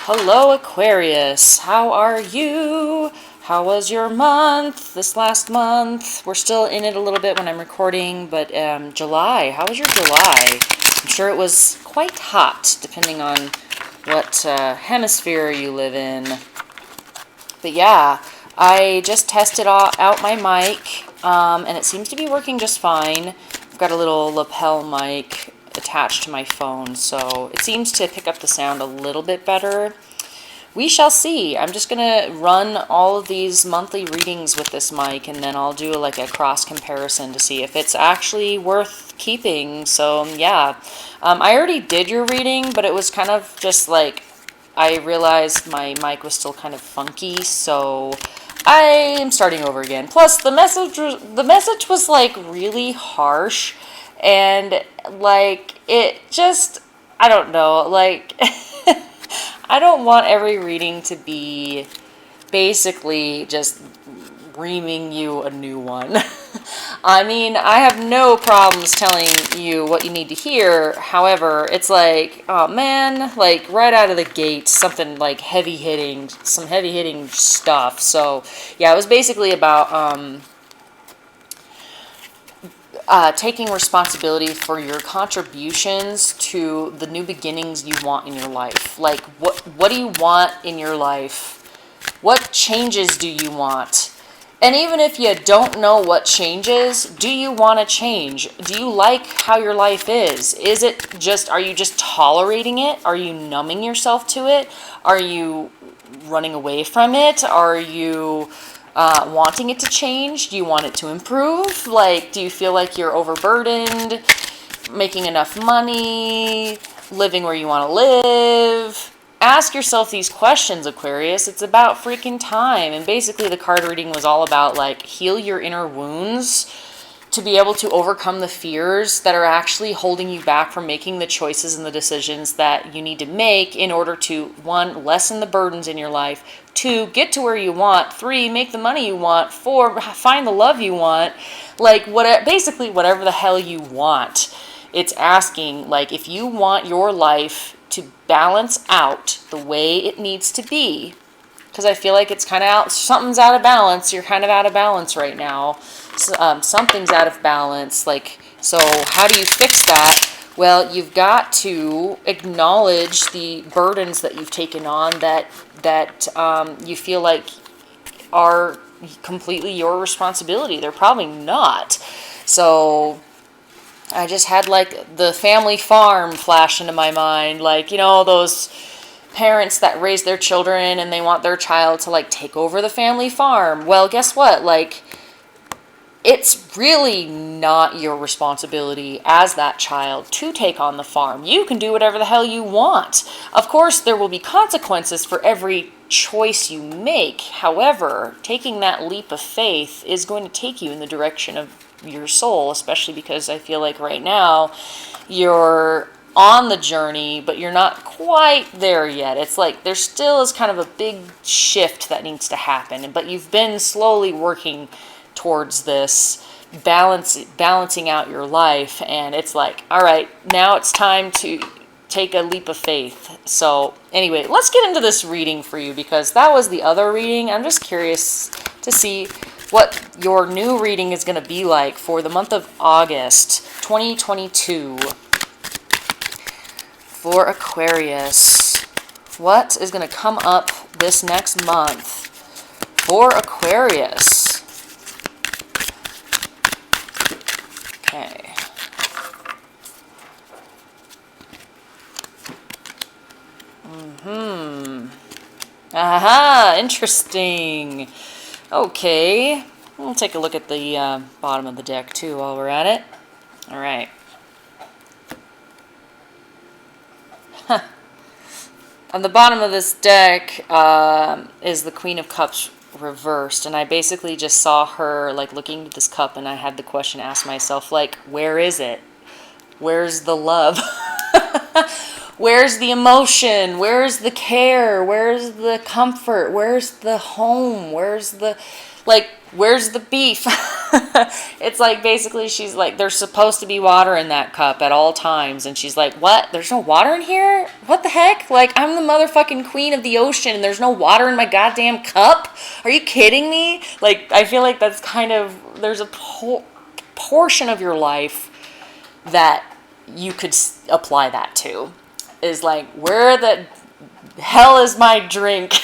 Hello, Aquarius. How are you? How was your month this last month? We're still in it a little bit when I'm recording, but July. How was your July? I'm sure it was quite hot, depending on what hemisphere you live in. But yeah, I just tested out my mic, and it seems to be working just fine. I've got a little lapel mic attached to my phone, so it seems to pick up the sound a little bit better. We shall see. I'm just gonna run all of these monthly readings with this mic, and then I'll do like a cross comparison to see if it's actually worth keeping. So yeah, I already did your reading, but it was kind of just like I realized my mic was still kind of funky, so I am starting over again. Plus, the message was like really harsh, and like it just, I don't know, like I don't want every reading to be basically just reaming you a new one. I mean, I have no problems telling you what you need to hear. However, it's like, oh man, like right out of the gate, something like some heavy hitting stuff. So yeah, it was basically about taking responsibility for your contributions to the new beginnings you want in your life. Like, what do you want in your life? What changes do you want? And even if you don't know what changes, do you want to change? Do you like how your life is? Are you just tolerating it? Are you numbing yourself to it? Are you running away from it? Are you wanting it to change? Do you want it to improve? Like, do you feel like you're overburdened, making enough money, living where you want to live? Ask yourself these questions, Aquarius. It's about freaking time. And basically the card reading was all about like heal your inner wounds to be able to overcome the fears that are actually holding you back from making the choices and the decisions that you need to make in order to, 1, lessen the burdens in your life, 2, get to where you want, 3, make the money you want, 4, find the love you want, like basically whatever the hell you want. It's asking, like, if you want your life to balance out the way it needs to be, because I feel like it's kind of something's out of balance. You're kind of out of balance right now. Something's out of balance. Like, so how do you fix that? Well, you've got to acknowledge the burdens that you've taken on that you feel like are completely your responsibility. They're probably not. So I just had like the family farm flash into my mind. Like, you know, those parents that raise their children and they want their child to like take over the family farm. Well, guess what? Like, it's really not your responsibility as that child to take on the farm. You can do whatever the hell you want. Of course, there will be consequences for every choice you make. However, taking that leap of faith is going to take you in the direction of your soul, especially because I feel like right now you're on the journey, but you're not quite there yet. It's like there still is kind of a big shift that needs to happen, but you've been slowly working towards this balancing out your life, and it's like, all right, now it's time to take a leap of faith. So anyway, let's get into this reading for you, because that was the other reading. I'm just curious to see what your new reading is going to be like for the month of August 2022. For Aquarius, what is going to come up this next month for Aquarius? Okay. Aha, interesting. Okay. We'll take a look at the bottom of the deck too while we're at it. All right. On the bottom of this deck is the Queen of Cups reversed, and I basically just saw her like looking at this cup, and I had the question asked myself, like, where is it? Where's the love? Where's the emotion? Where's the care? Where's the comfort? Where's the home? Where's the Like, where's the beef? It's like, basically, she's like, there's supposed to be water in that cup at all times. And she's like, what? There's no water in here? What the heck? Like, I'm the motherfucking queen of the ocean and there's no water in my goddamn cup? Are you kidding me? Like, I feel like that's kind of, there's a portion of your life that you could apply that to. Is like, where the hell is my drink?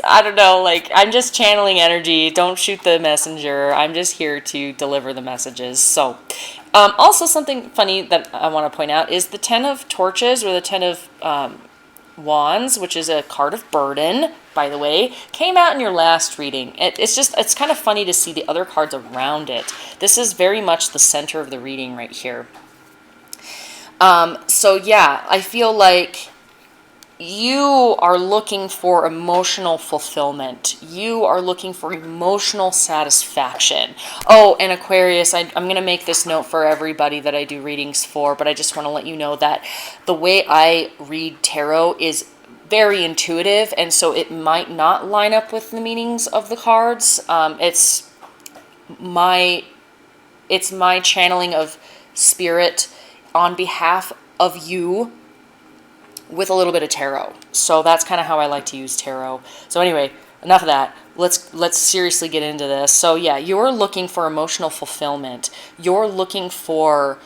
I don't know, like, I'm just channeling energy. Don't shoot the messenger. I'm just here to deliver the messages. So, also something funny that I want to point out is the 10 of Torches, or the 10 of Wands, which is a card of burden, by the way, came out in your last reading. It's kind of funny to see the other cards around it. This is very much the center of the reading right here. So yeah, I feel like you are looking for emotional fulfillment. You are looking for emotional satisfaction. Oh, and Aquarius, I'm going to make this note for everybody that I do readings for, but I just want to let you know that the way I read tarot is very intuitive, and so it might not line up with the meanings of the cards. It's my channeling of spirit on behalf of you, with a little bit of tarot. So that's kind of how I like to use tarot. So anyway, enough of that. Let's seriously get into this. So yeah, you're looking for emotional fulfillment. You're looking for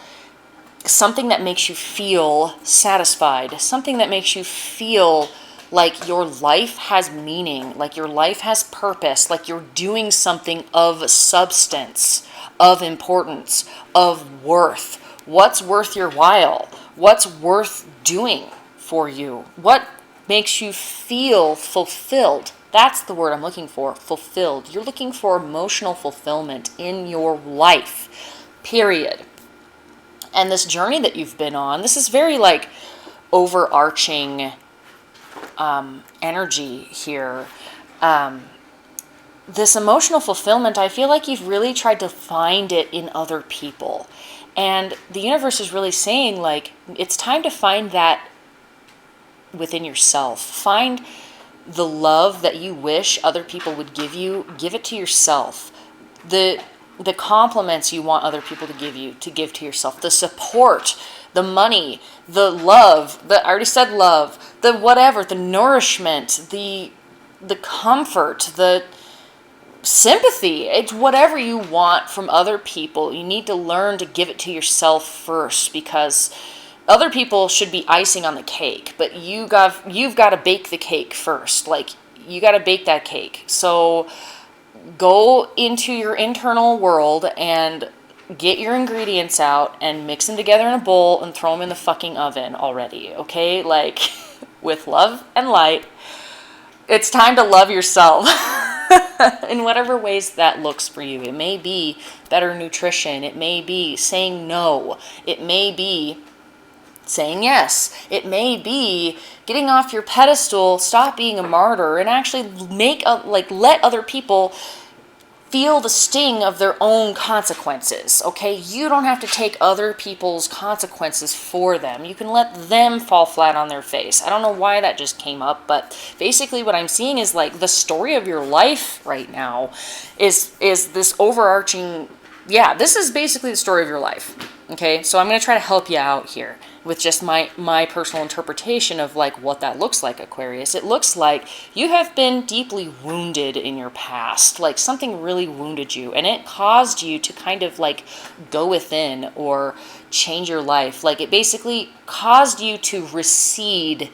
something that makes you feel satisfied, something that makes you feel like your life has meaning, like your life has purpose, like you're doing something of substance, of importance, of worth. What's worth your while? What's worth doing for you? What makes you feel fulfilled? That's the word I'm looking for, fulfilled. You're looking for emotional fulfillment in your life, period. And this journey that you've been on, this is very like overarching energy here. This emotional fulfillment, I feel like you've really tried to find it in other people. And the universe is really saying, like, it's time to find that within yourself. Find the love that you wish other people would give you. Give it to yourself. The compliments you want other people to give to yourself. The support, the money, the love, I already said love, the whatever, the nourishment, the comfort, the sympathy. It's whatever you want from other people. You need to learn to give it to yourself first, because other people should be icing on the cake, but you've got to bake the cake first. Like, you got to bake that cake. So go into your internal world and get your ingredients out and mix them together in a bowl and throw them in the fucking oven already, okay? Like, with love and light. It's time to love yourself in whatever ways that looks for you. It may be better nutrition. It may be saying no. It may be saying yes. It may be getting off your pedestal, stop being a martyr, and actually let other people feel the sting of their own consequences, okay? You don't have to take other people's consequences for them. You can let them fall flat on their face. I don't know why that just came up, but basically what I'm seeing is like the story of your life right now is this overarching, yeah, this is basically the story of your life, okay? So I'm going to try to help you out here with just my personal interpretation of like what that looks like, Aquarius. It looks like you have been deeply wounded in your past, like something really wounded you, and it caused you to kind of like go within or change your life. Like, it basically caused you to recede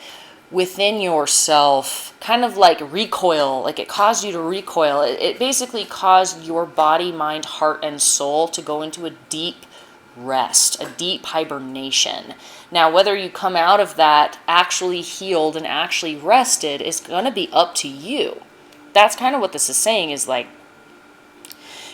within yourself, kind of like recoil. Like, it caused you to recoil. It basically caused your body, mind, heart, and soul to go into a deep rest, a deep hibernation. Now, whether you come out of that actually healed and actually rested is going to be up to you. That's kind of what this is saying, is like,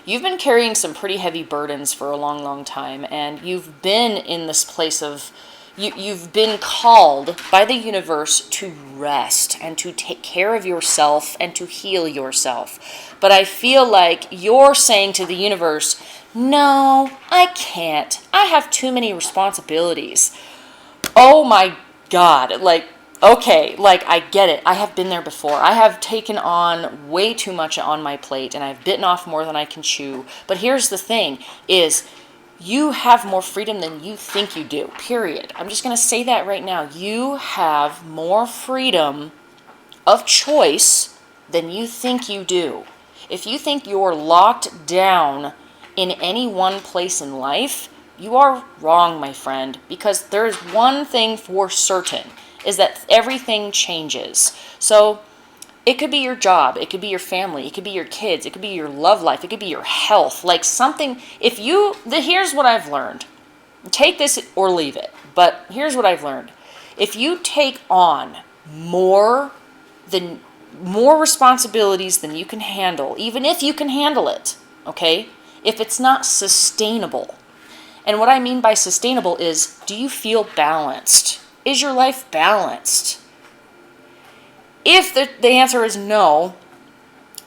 you've been carrying some pretty heavy burdens for a long, long time, and you've been in this place of, you've been called by the universe to rest and to take care of yourself and to heal yourself. But I feel like you're saying to the universe, no, I can't. I have too many responsibilities. Oh my God. Like, okay, like, I get it. I have been there before. I have taken on way too much on my plate, and I've bitten off more than I can chew. But here's the thing, is you have more freedom than you think you do, period. I'm just going to say that right now. You have more freedom of choice than you think you do. If you think you're locked down in any one place in life, you are wrong, my friend, because there's one thing for certain, is that everything changes. So it could be your job, it could be your family, it could be your kids, it could be your love life, it could be your health, like something. Here's what I've learned. Take this or leave it, but here's what I've learned. If you take on more responsibilities than you can handle, even if you can handle it, okay? If it's not sustainable. And what I mean by sustainable is, do you feel balanced? Is your life balanced? If the answer is no,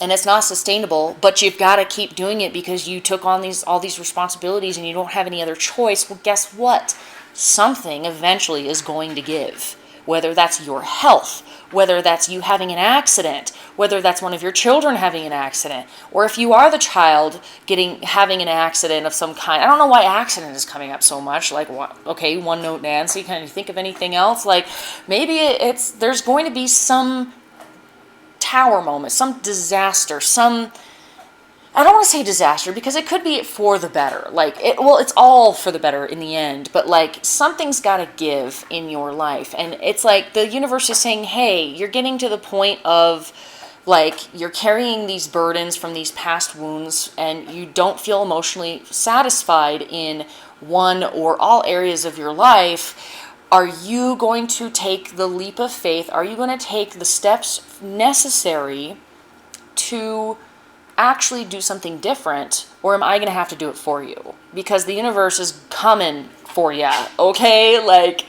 and it's not sustainable, but you've got to keep doing it because you took on all these responsibilities and you don't have any other choice, well, guess what? Something eventually is going to give. Whether that's your health, whether that's you having an accident, whether that's one of your children having an accident, or if you are the child having an accident of some kind. I don't know why accident is coming up so much. Like, okay, one note Nancy, can you think of anything else? Like, maybe there's going to be some tower moment, some disaster, I don't want to say disaster because it could be for the better. It's all for the better in the end, but like something's got to give in your life. And it's like the universe is saying, hey, you're getting to the point of like you're carrying these burdens from these past wounds and you don't feel emotionally satisfied in one or all areas of your life. Are you going to take the leap of faith? Are you going to take the steps necessary to actually do something different, or am I going to have to do it for you? Because the universe is coming for you, okay?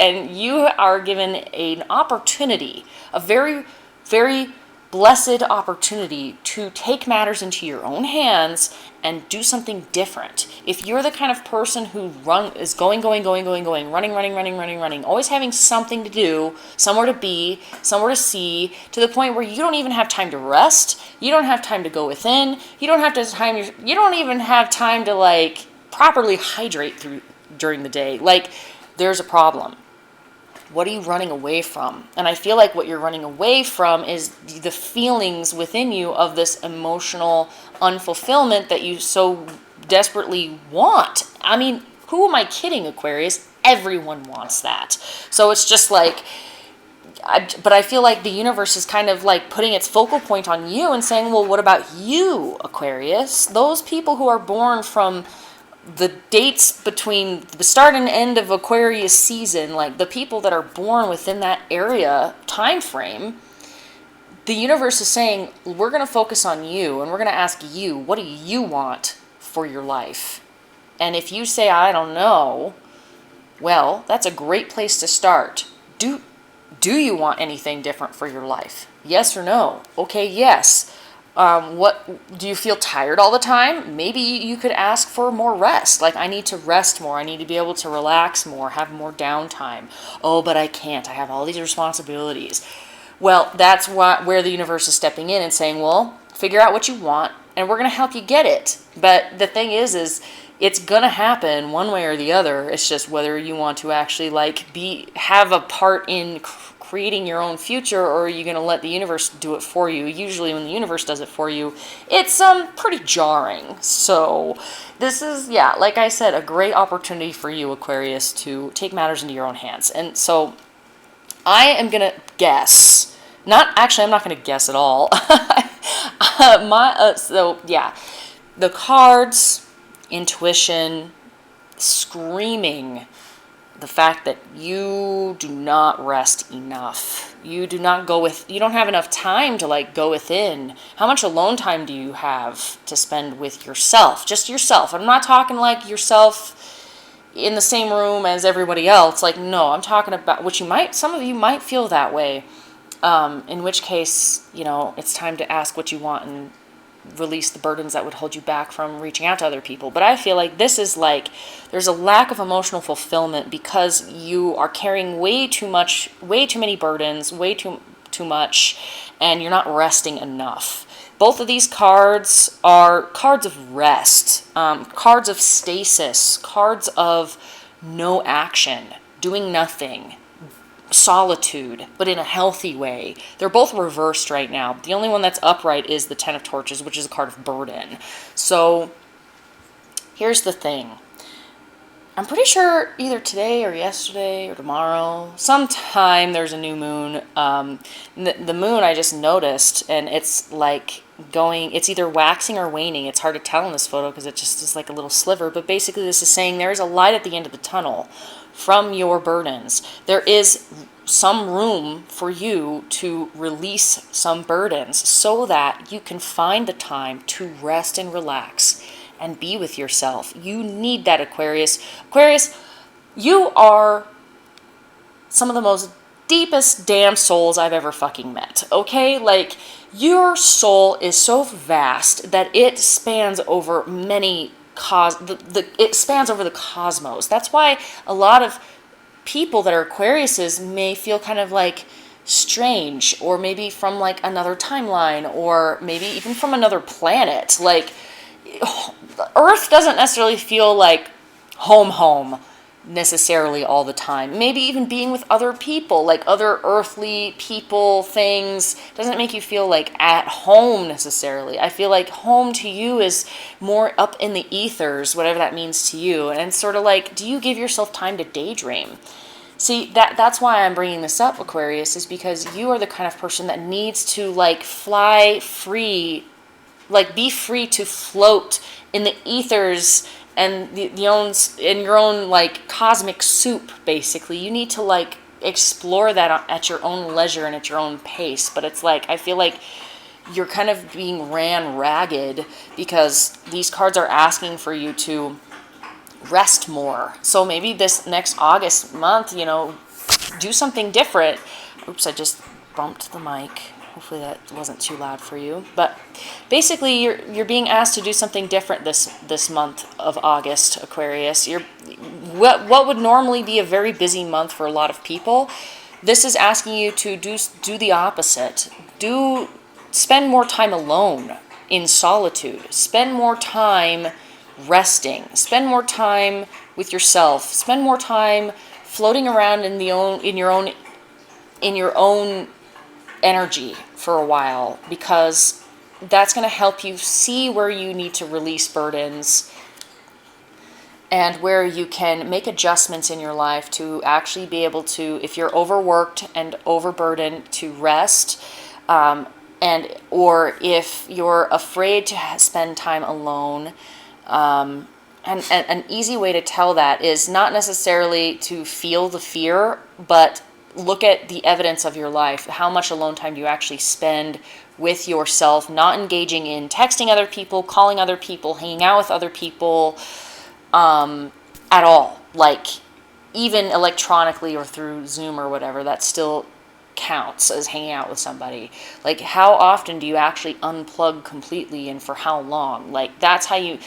And you are given an opportunity, a very, very blessed opportunity to take matters into your own hands and do something different. If you're the kind of person who is going, running, always having something to do, somewhere to be, somewhere to see, to the point where you don't even have time to rest, you don't have time to go within, you don't even have time to like properly hydrate during the day. Like, there's a problem. What are you running away from? And I feel like what you're running away from is the feelings within you of this emotional unfulfillment that you so desperately want. I mean, who am I kidding, Aquarius? Everyone wants that. So it's just like, but I feel like the universe is kind of like putting its focal point on you and saying, well, what about you, Aquarius? Those people who are born from the dates between the start and end of Aquarius season, like the people that are born within that area time frame, the universe is saying, we're going to focus on you and we're going to ask you, what do you want for your life? And if you say, I don't know, well, that's a great place to start. Do you want anything different for your life? Yes or no? Okay, yes. What do you feel tired all the time? Maybe you could ask for more rest. Like, I need to rest more. I need to be able to relax more, have more downtime. Oh, but I can't. I have all these responsibilities. Well, that's where the universe is stepping in and saying, well, figure out what you want, and we're going to help you get it. But the thing is it's going to happen one way or the other. It's just whether you want to actually have a part in creating your own future, or are you going to let the universe do it for you? Usually when the universe does it for you, it's pretty jarring. So this is, like I said, a great opportunity for you, Aquarius, to take matters into your own hands. And so I am going to guess. I'm not going to guess at all. The cards, intuition, screaming the fact that you do not rest enough. You don't have enough time to go within. How much alone time do you have to spend with yourself? Just yourself. I'm not talking like yourself in the same room as everybody else. No, I'm talking about some of you might feel that way. In which case, it's time to ask what you want and release the burdens that would hold you back from reaching out to other people. But I feel like this is like there's a lack of emotional fulfillment because you are carrying way too many burdens, way too much, and you're not resting enough. Both of these cards are cards of rest, cards of stasis, cards of no action, doing nothing, solitude, but in a healthy way. They're both reversed right now. The only one that's upright is the Ten of Torches, which is a card of burden. So here's the thing. I'm pretty sure either today or yesterday or tomorrow, sometime there's a new moon. The moon I just noticed, and it's like it's either waxing or waning. It's hard to tell in this photo because it just is like a little sliver. But basically this is saying there is a light at the end of the tunnel from your burdens. There is some room for you to release some burdens so that you can find the time to rest and relax and be with yourself. You need that, Aquarius. Aquarius, you are some of the most deepest damn souls I've ever fucking met, okay? Like, your soul is so vast that it spans over many it spans over the cosmos. That's why a lot of people that are Aquariuses may feel kind of like strange, or maybe from like another timeline, or maybe even from another planet. Like, Earth doesn't necessarily feel like home necessarily all the time. Maybe even being with other people, like other earthly people, things, doesn't make you feel like at home necessarily. I feel like home to you is more up in the ethers, whatever that means to you. And it's sort of like, do you give yourself time to daydream? See, that's why I'm bringing this up, Aquarius, is because you are the kind of person that needs to like fly free, like be free to float in the ethers and in your own like cosmic soup. Basically, you need to like explore that at your own leisure and at your own pace. But it's like, I feel like you're kind of being ran ragged because these cards are asking for you to rest more. So maybe this next August month, do something different. Oops, I just bumped the mic. Hopefully that wasn't too loud for you. But basically, you're being asked to do something different this month of August, Aquarius. What would normally be a very busy month for a lot of people, this is asking you to do the opposite. Spend more time alone in solitude. Spend more time resting. Spend more time with yourself. Spend more time floating around in your own energy for a while, because that's going to help you see where you need to release burdens and where you can make adjustments in your life to actually be able to, if you're overworked and overburdened, to rest, or if you're afraid to spend time alone. And an easy way to tell that is not necessarily to feel the fear, but look at the evidence of your life. How much alone time do you actually spend with yourself, not engaging in texting other people, calling other people, hanging out with other people at all? Like, even electronically or through Zoom or whatever, that still counts as hanging out with somebody. Like, how often do you actually unplug completely, and for how long? Like, that's how you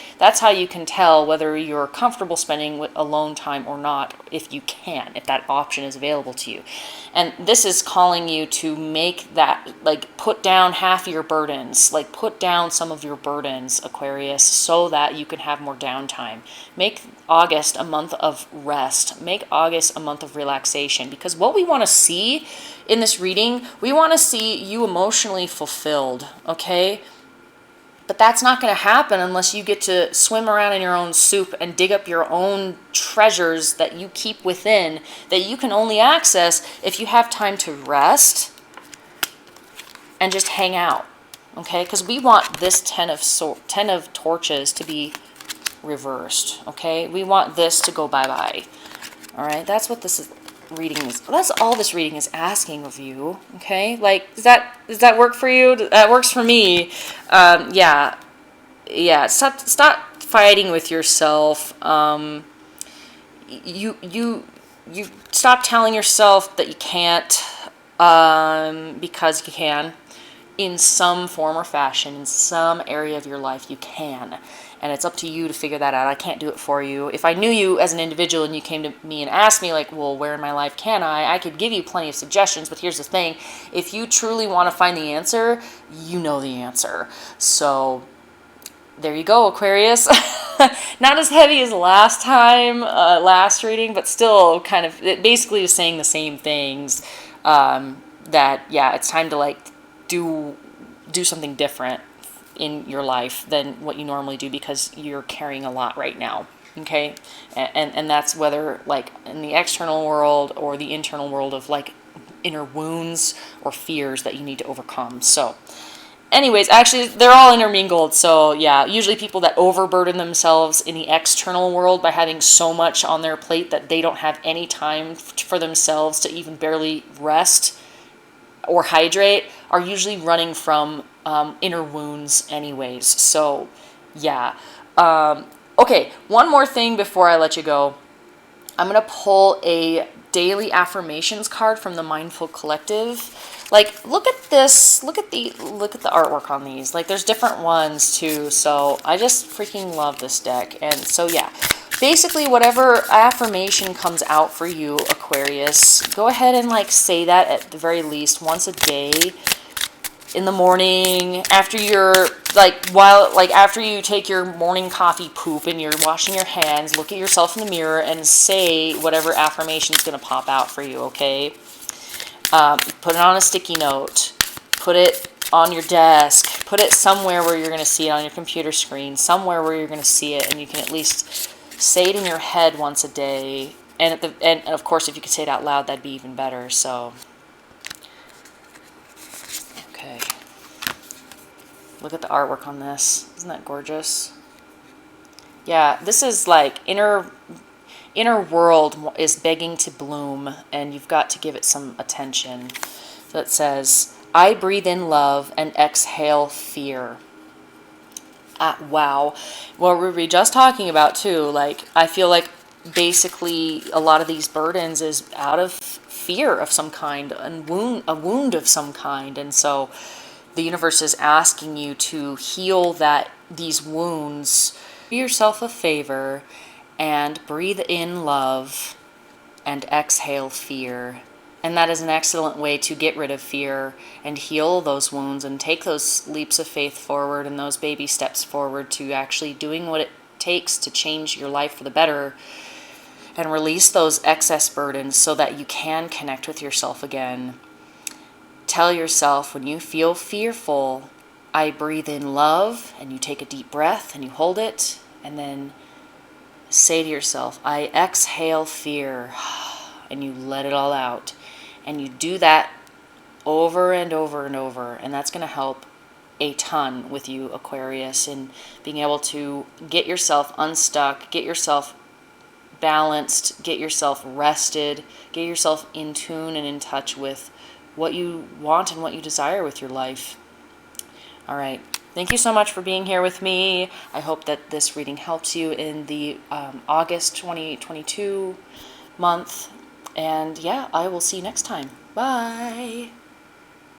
can tell whether you're comfortable spending alone time or not, if that option is available to you. And this is calling you to make that, like, put down half of your burdens, like put down some of your burdens, Aquarius, so that you can have more downtime. Make August a month of rest. Make August a month of relaxation, because what we want to see in this reading, we want to see you emotionally fulfilled, okay? But that's not going to happen unless you get to swim around in your own soup and dig up your own treasures that you keep within, that you can only access if you have time to rest and just hang out, okay? Because we want this Ten of Torches to be reversed, okay? We want this to go bye-bye, all right? That's what this reading is. That's all this reading is asking of you, okay? Like, does that work for you? That works for me. Yeah. Stop fighting with yourself. You stop telling yourself that you can't, because you can. in some form or fashion, in some area of your life, you can. And it's up to you to figure that out. I can't do it for you. If I knew you as an individual and you came to me and asked me, like, well, where in my life can I could give you plenty of suggestions. But here's the thing. If you truly want to find the answer, you know the answer. So there you go, Aquarius. Not as heavy as last time, last reading, but still kind of, it basically is saying the same things. That, yeah, it's time to, like, do something different in your life than what you normally do, because you're carrying a lot right now. Okay? And that's whether, like, in the external world or the internal world of, like, inner wounds or fears that you need to overcome. So anyways, actually, they're all intermingled. So yeah, usually people that overburden themselves in the external world by having so much on their plate that they don't have any time for themselves to even barely rest or hydrate are usually running from inner wounds anyways. So yeah. Okay, one more thing before I let you go. I'm going to pull a daily affirmations card from the Mindful Collective. Like, look at this, look at the artwork on these. Like, there's different ones too. So I just freaking love this deck. And so yeah, basically whatever affirmation comes out for you, Aquarius, go ahead and, like, say that at the very least once a day. In the morning, after you're, after you take your morning coffee poop and you're washing your hands, look at yourself in the mirror and say whatever affirmation is going to pop out for you, okay? Put it on a sticky note. Put it on your desk. Put it somewhere where you're going to see it on your computer screen, somewhere where you're going to see it, and you can at least say it in your head once a day. And, of course, if you could say it out loud, that'd be even better, so... Okay. Look at the artwork on this. Isn't that gorgeous? Yeah, this is like inner world is begging to bloom, and you've got to give it some attention. So it says, I breathe in love and exhale fear. Wow. What were we just talking about too? Like, I feel like basically a lot of these burdens is out of fear of some kind, a wound of some kind. And so the universe is asking you to heal these wounds. Do yourself a favor and breathe in love and exhale fear. And that is an excellent way to get rid of fear and heal those wounds and take those leaps of faith forward and those baby steps forward to actually doing what it takes to change your life for the better and release those excess burdens so that you can connect with yourself again. Tell yourself, when you feel fearful, I breathe in love, and you take a deep breath and you hold it, and then say to yourself, I exhale fear, and you let it all out. And you do that over and over and over, and that's going to help a ton with you, Aquarius, in being able to get yourself unstuck, get yourself balanced, get yourself rested, get yourself in tune and in touch with what you want and what you desire with your life. All right. Thank you so much for being here with me. I hope that this reading helps you in the August 2022 month. And yeah, I will see you next time. Bye.